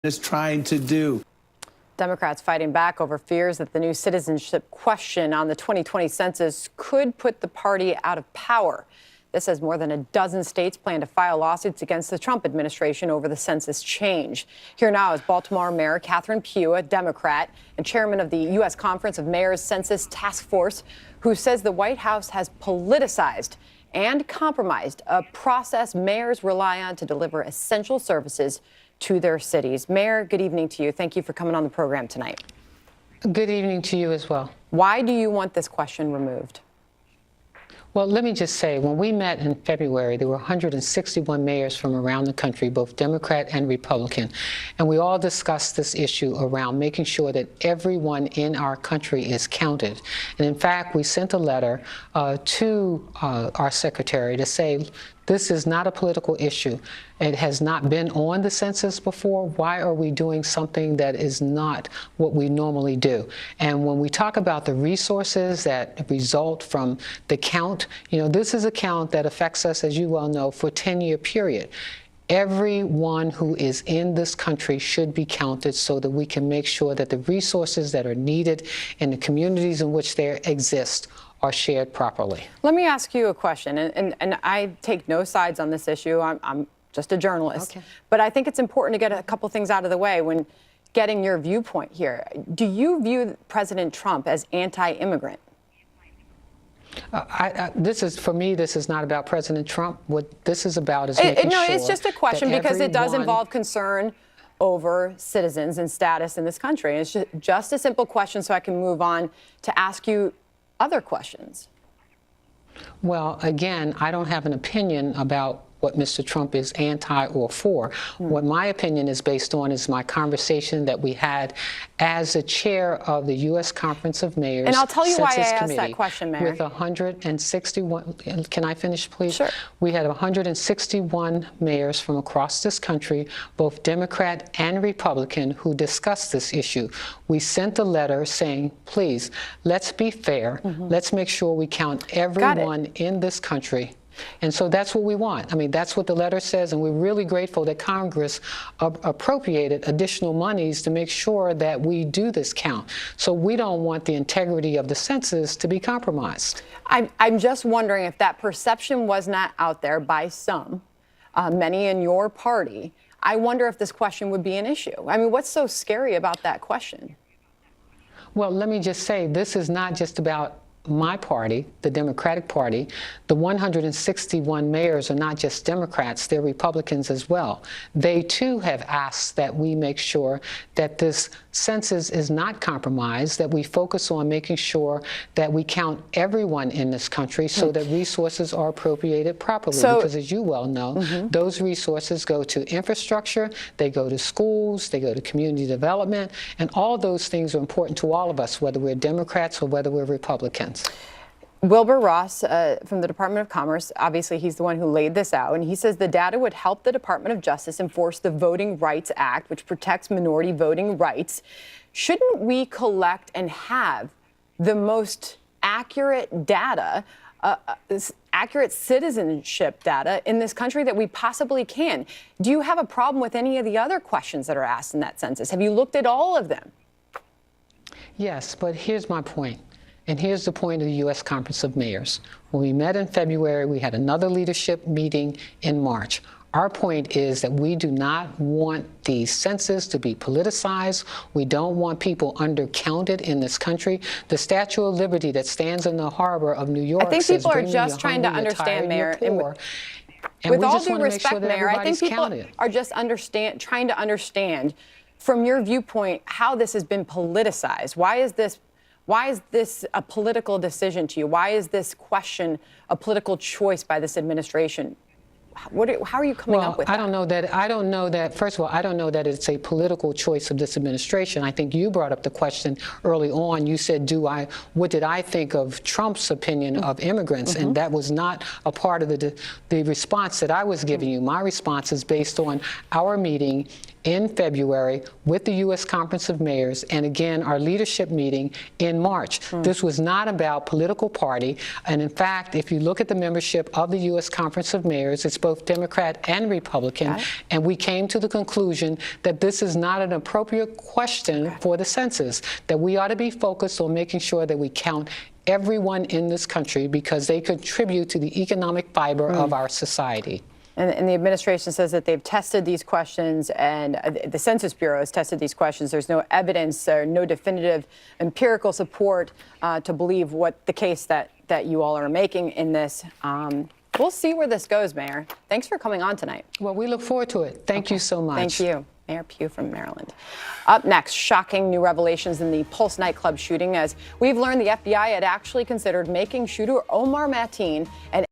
is trying to do. Democrats fighting back over fears that the new citizenship question on the 2020 census could put the party out of power. This as more than a dozen states plan to file lawsuits against the Trump administration over the census change. Here now is Baltimore Mayor Pugh, a Democrat and chairman of the U.S. Conference of Mayors Census Task Force, who says the White House has politicized and compromised a process mayors rely on to deliver essential services to their cities. Mayor, good evening to you. Thank you for coming on the program tonight. Good evening to you as well. Why do you want this question removed? Well, let me just say, when we met in February, there were 161 mayors from around the country, both Democrat and Republican, and we all discussed this issue around making sure that everyone in our country is counted. And in fact, we sent a letter to our secretary to say, this is not a political issue. It has not been on the census before. Why are we doing something that is not what we normally do? And when we talk about the resources that result from the count, this is a count that affects us, as you well know, for a 10-year period. Everyone who is in this country should be counted so that we can make sure that the resources that are needed in the communities in which they exist are shared properly. Let me ask you a question, and I take no sides on this issue. I'm just a journalist. Okay. But I think it's important to get a couple things out of the way when getting your viewpoint here. Do you view President Trump as anti-immigrant? For me, this is not about President Trump. What this is about is making No, sure it's just a question because it does involve concern over citizens and status in this country. And it's just a simple question so I can move on to ask you other questions. Well, again, I don't have an opinion about what Mr. Trump is anti or for. What my opinion is based on is my conversation that we had as the chair of the U.S. Conference of Mayors. And I'll tell you why I asked that question, Mayor. With 161, can I finish, please? Sure. We had 161 mayors from across this country, both Democrat and Republican, who discussed this issue. We sent a letter saying, please, let's be fair. Let's make sure we count everyone in this country. And so that's what we want. I mean, that's what the letter says, and we're really grateful that Congress appropriated additional monies to make sure that we do this count. So we don't want the integrity of the census to be compromised. I'm just wondering if that perception was not out there by some, many in your party. I wonder if this question would be an issue. I mean, what's so scary about that question? Well, let me just say, this is not just about my party, the Democratic Party. The 161 mayors are not just Democrats, they're Republicans as well. They too have asked that we make sure that this census is not compromised, that we focus on making sure that we count everyone in this country so that resources are appropriated properly. Because as you well know, those resources go to infrastructure, they go to schools, they go to community development, and all those things are important to all of us, whether we're Democrats or whether we're Republicans. Wilbur Ross from the Department of Commerce, obviously he's the one who laid this out, and he says the data would help the Department of Justice enforce the Voting Rights Act, which protects minority voting rights. Shouldn't we collect and have the most accurate data, accurate citizenship data in this country that we possibly can? Do you have a problem with any of the other questions that are asked in that census? Have you looked at all of them? Yes, but here's my point. And here's the point of the U.S. Conference of Mayors. When we met in February, we had another leadership meeting in March. Our point is that we do not want the census to be politicized. We don't want people undercounted in this country. The Statue of Liberty that stands in the harbor of New York, I think people are just trying to understand, Mayor. And with all due respect, Mayor, I think people are just trying to understand, from your viewpoint, how this has been politicized. Why is this a political decision to you? Why is this question a political choice by this administration? How are you coming up with that? I don't know that, first of all, I don't know that it's a political choice of this administration. I think you brought up the question early on. You said, what did I think of Trump's opinion of immigrants? And that was not a part of the response that I was giving you. My response is based on our meeting in February with the U.S. Conference of Mayors, and again, our leadership meeting in March. This was not about political party, and in fact, if you look at the membership of the U.S. Conference of Mayors, it's both Democrat and Republican, and we came to the conclusion that this is not an appropriate question for the census, that we ought to be focused on making sure that we count everyone in this country because they contribute to the economic fiber of our society. And the administration says that they've tested these questions, and the Census Bureau has tested these questions. There's no evidence or no definitive empirical support to believe what the case that you all are making in this. We'll see where this goes, Mayor. Thanks for coming on tonight. Well, we look forward to it. Thank you so much. Thank you. Mayor Pugh from Maryland. Up next, shocking new revelations in the Pulse nightclub shooting, as we've learned the FBI had actually considered making shooter Omar Mateen an